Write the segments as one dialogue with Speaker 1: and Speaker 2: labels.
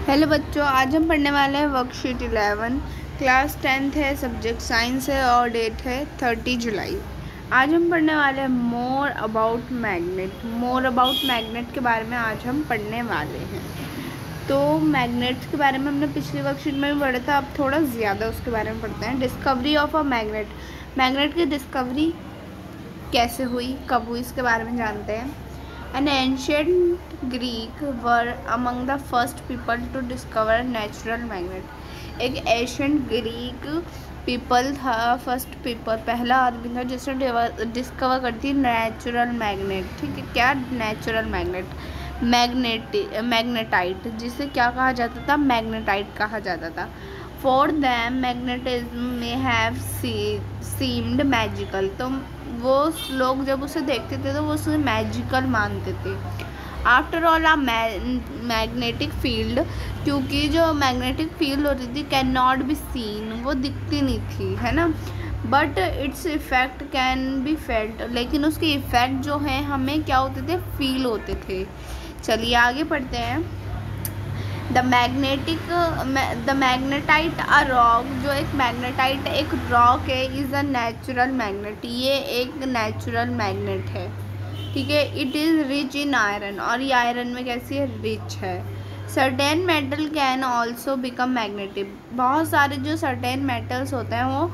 Speaker 1: Hello बच्चों, आज हम पढ़ने वाले हैं वर्कशीट 11 क्लास 10th है, सब्जेक्ट साइंस है और डेट है 30 जुलाई। आज हम पढ़ने वाले हैं मोर अबाउट मैग्नेट के बारे में आज हम पढ़ने वाले हैं। तो मैग्नेट्स के बारे में हमने पिछली वर्कशीट में भी पढ़ा था, अब थोड़ा ज़्यादा उसके बारे में पढ़ते हैं। डिस्कवरी ऑफ अ मैग्नेट की डिस्कवरी कैसे हुई, कब हुई, इसके बारे में जानते हैं। An ancient Greek were among the first people to discover natural magnet। एक एशियंट ग्रीक पीपल था, फर्स्ट पीपल, पहला आदमी था जिसने डिस्कवर कर दी नेचुरल मैग्नेट। ठीक है, क्या नेचुरल मैग्नेटाइट, जिसे क्या कहा जाता था, मैग्नेटाइट कहा जाता था। फॉर दैम मैग्नेटिज्म में हैव सीम्ड मैजिकल, तो वो लोग जब उसे देखते थे तो वो उसे मैजिकल मानते थे। आफ्टर ऑल आ मैग्नेटिक फील्ड, क्योंकि जो मैग्नेटिक फील्ड होती थी कैन नॉट बी सीन, वो दिखती नहीं थी, है ना, but its effect can be felt, लेकिन उसके इफेक्ट जो हैं हमें क्या होते थे, फील होते थे। चलिए आगे पढ़ते हैं। द मैग्नेटाइट अ रॉक, जो एक मैग्नेटाइट एक रॉक है, इज़ अ नेचुरल मैग्नेट, ये एक नेचुरल मैग्नेट है। ठीक है, it is rich in iron, और ये आयरन में कैसी है, रिच है। Certain metal can also become magnetic, बहुत सारे जो सर्टेन मेटल्स होते हैं वो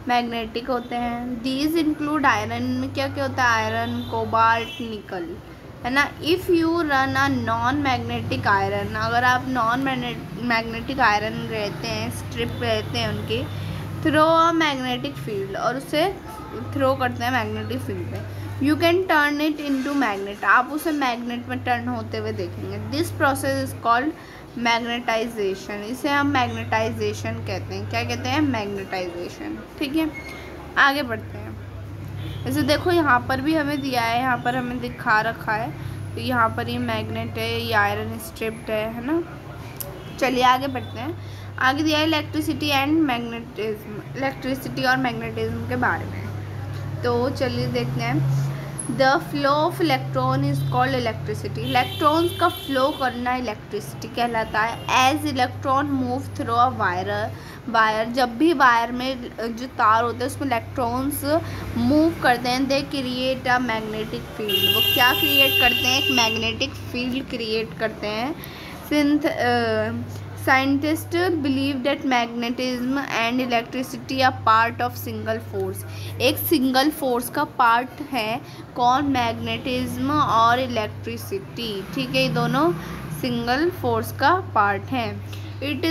Speaker 1: मैग्नेटिक होते हैं। दीज इंक्लूड आयरन में क्या क्या होता है, आयरन, कोबाल्ट, निकल, है ना। If you run a non magnetic iron, अगर आप नॉन मैग्नेटिक आयरन रहते हैं, स्ट्रिप रहते हैं उनके, थ्रो अ मैग्नेटिक फील्ड, और उसे थ्रो करते हैं मैग्नेटिक फील्ड में, you can turn it into magnet, आप उसे मैग्नेट में टर्न होते हुए देखेंगे। This process is called magnetisation, इसे हम मैग्नेटाइजेशन कहते हैं। क्या कहते हैं, मैग्नेटाइजेशन। ठीक है, आगे बढ़ते हैं। जैसे देखो यहाँ पर भी हमें दिया है, यहाँ पर हमें दिखा रखा है, तो यहाँ पर ये मैग्नेट है, ये आयरन स्ट्रिप्ड है ना। चलिए आगे बढ़ते हैं। आगे दिया है इलेक्ट्रिसिटी एंड मैग्नेटिज्म, इलेक्ट्रिसिटी और मैग्नेटिज्म के बारे में। तो चलिए देखते हैं। The flow of electron is called electricity, electrons का फ्लो करना इलेक्ट्रिसिटी कहलाता है। As electron move through a wire, जब भी वायर में जो तार होते हैं उसमें इलेक्ट्रॉन्स मूव करते हैं, दे क्रिएट अ मैग्नेटिक फील्ड, वो क्या क्रिएट करते हैं, एक मैग्नेटिक फील्ड क्रिएट करते हैं। Scientist believe that magnetism and electricity are part of single force, एक सिंगल फोर्स का पार्ट है कौन, मैग्नेटिज्म और इलेक्ट्रिसिटी। ठीक है, ये दोनों सिंगल फोर्स का पार्ट हैं। It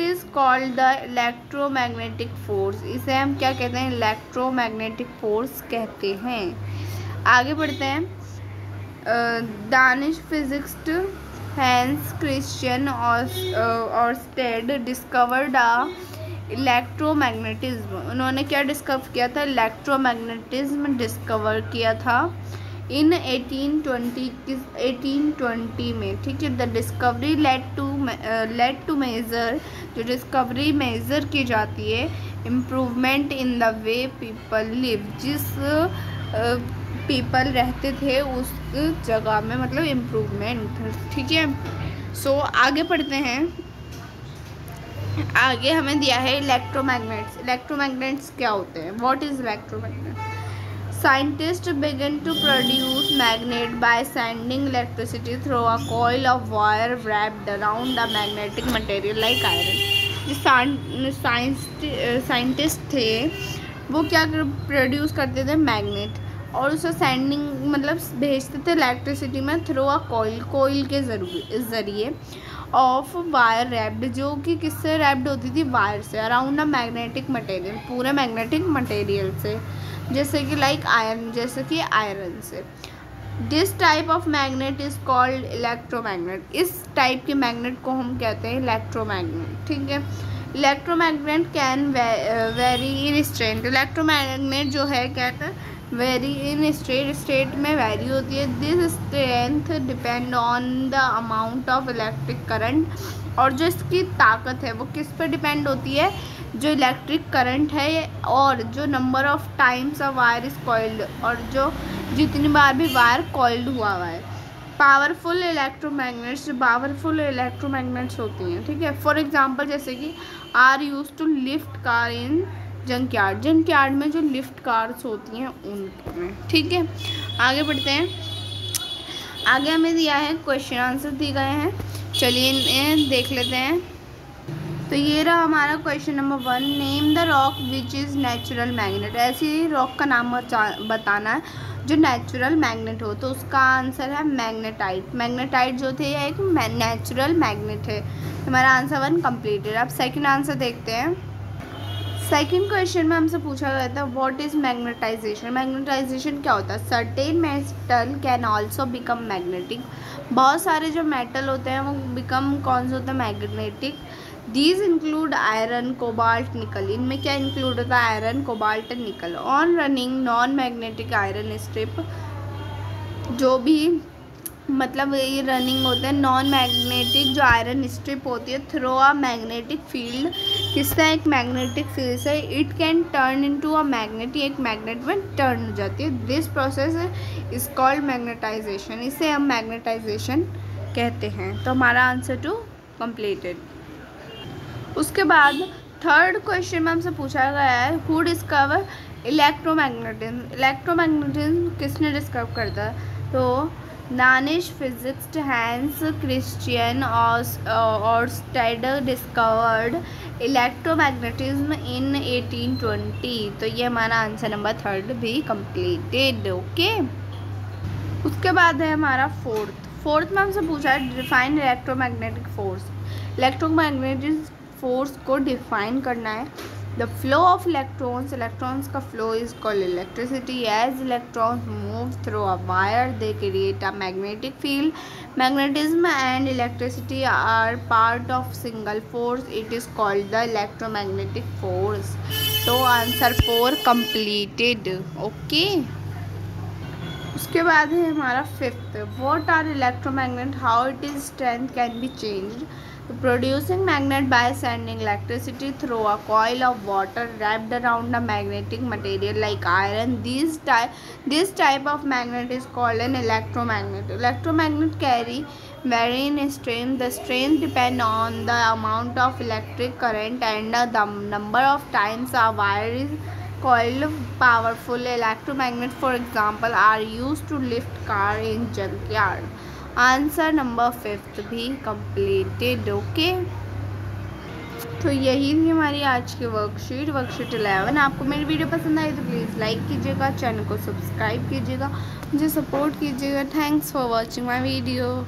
Speaker 1: is called the electromagnetic force, इसे हम क्या कहते हैं, इलेक्ट्रोमैग्नेटिक फोर्स कहते हैं। आगे बढ़ते हैं। Danish physicist Hans Christian Oersted discovered electromagnetism, उन्होंने क्या डिस्कवर किया था, इलेक्ट्रोमैग्नेटिज्म डिस्कवर किया था इन 1820 में। ठीक है, the discovery led to major, जो डिस्कवरी मेज़र की जाती है, improvement in the way people live, जिस पीपल रहते थे उस जगह में, मतलब इम्प्रूवमेंट। ठीक है, सो आगे पढ़ते हैं। आगे हमें दिया है इलेक्ट्रोमैग्नेट्स, इलेक्ट्रोमैग्नेट्स क्या होते हैं, what is electromagnet. Scientist began to produce magnet by sending electricity through a coil of wire wrapped around the magnetic material like iron. जो साइंटिस्ट थे वो क्या प्रोड्यूस करते थे, मैग्नेट, और उसे सेंडिंग मतलब भेजते थे इलेक्ट्रिसिटी में थ्रू अ कोइल के ज़रिए ऑफ वायर रैप्ड, जो कि किससे रैप्ड होती थी, वायर से, अराउंड अ मैग्नेटिक मटेरियल, पूरे मैग्नेटिक मटेरियल से, जैसे कि लाइक आयरन, जैसे कि आयरन से। This type of magnet is called electromagnet, इस टाइप के मैग्नेट को हम कहते हैं इलेक्ट्रोमैग्नेट। ठीक है, electromagnet can very in strength, electromagnet जो है कहते हैं वेरी इन स्टेट में वेरी होती है। This strength depend on the amount of electric current, और जो इसकी ताकत है वो किस पर डिपेंड होती है, जो इलेक्ट्रिक करंट है, और जो number of times a wire is coiled, और जो जितनी बार भी वायर कॉइल्ड हुआ है। पावरफुल इलेक्ट्रोमैग्नेट्स, जो पावरफुल इलेक्ट्रोमैग्नेट्स होती हैं, ठीक है। फॉर एग्जांपल जैसे कि are use to lift car in junkyard, junkyard में जो लिफ्ट कार्स होती हैं उनमें, ठीक है। आगे बढ़ते हैं। आगे हमें दिया है क्वेश्चन आंसर दिए गए हैं, चलिए इन्हें देख लेते हैं। तो ये रहा हमारा question number 1, name the rock which is natural magnet. ऐसी रॉक का नाम बताना है जो नेचुरल मैग्नेट हो, तो उसका आंसर है मैग्नेटाइट। मैग्नेटाइट जो थे ये एक नेचुरल मैग्नेट है। हमारा आंसर 1 कंप्लीटेड। अब सेकंड आंसर देखते हैं। सेकंड क्वेश्चन में हमसे पूछा गया था व्हाट इज़ मैग्नेटाइजेशन। मैग्नेटाइजेशन क्या होता है? Certain metal can also become magnetic. बहुत सारे जो मेटल होते हैं वो बिकम कौन से होते हैं? Magnetic. These include iron, cobalt, nickel. इनमें क्या इंक्लूड होता है? Iron, cobalt and nickel. On running non magnetic iron strip, जो भी मतलब ये रनिंग होते हैं नॉन मैग्नेटिक जो आयरन स्ट्रिप होती है थ्रू अ मैग्नेटिक फील्ड, किससे? एक मैग्नेटिक फील्ड से। It can turn into a magnet, एक मैग्नेट में टर्न हो जाती है। This process is called magnetisation. इसे हम मैग्नेटाइजेशन कहते हैं। तो हमारा आंसर 2 कंप्लीटेड। उसके बाद थर्ड क्वेश्चन में हमसे पूछा गया है हु डिस्कवर इलेक्ट्रोमैग्नेटिज्म। इलेक्ट्रोमैग्नेटिज्म किसने डिस्कवर करता है? तो Danish physicist Hans Christian Ørsted discovered electromagnetism in 1820। तो ये हमारा आंसर नंबर 3 भी कंप्लीटेड। ओके, उसके बाद है हमारा फोर्थ में हमसे पूछा है define electromagnetic force. Electromagnetic force को डिफाइन करना है। The flow of electrons, electrons का flow is called electricity. As electrons move through a wire they create a magnetic field. Magnetism and electricity are part of single force, it is called the electromagnetic force. तो answer 4 completed. Okay, उसके बाद है हमारा 5th, what are electromagnet, how it is strength can be changed. Producing magnet by sending electricity through a coil of water wrapped around a magnetic material like iron. This type of magnet is called an electromagnet. Electromagnet carry varying strength. The strength depend on the amount of electric current and the number of times a wire is coiled. Powerful electromagnet, for example, are used to lift car in junkyard. Answer number 5 भी completed. Okay, तो यही थी हमारी आज की worksheet 11। आपको मेरी video पसंद आई तो प्लीज़ लाइक कीजिएगा, चैनल को सब्सक्राइब कीजिएगा, मुझे सपोर्ट कीजिएगा। Thanks for watching my video.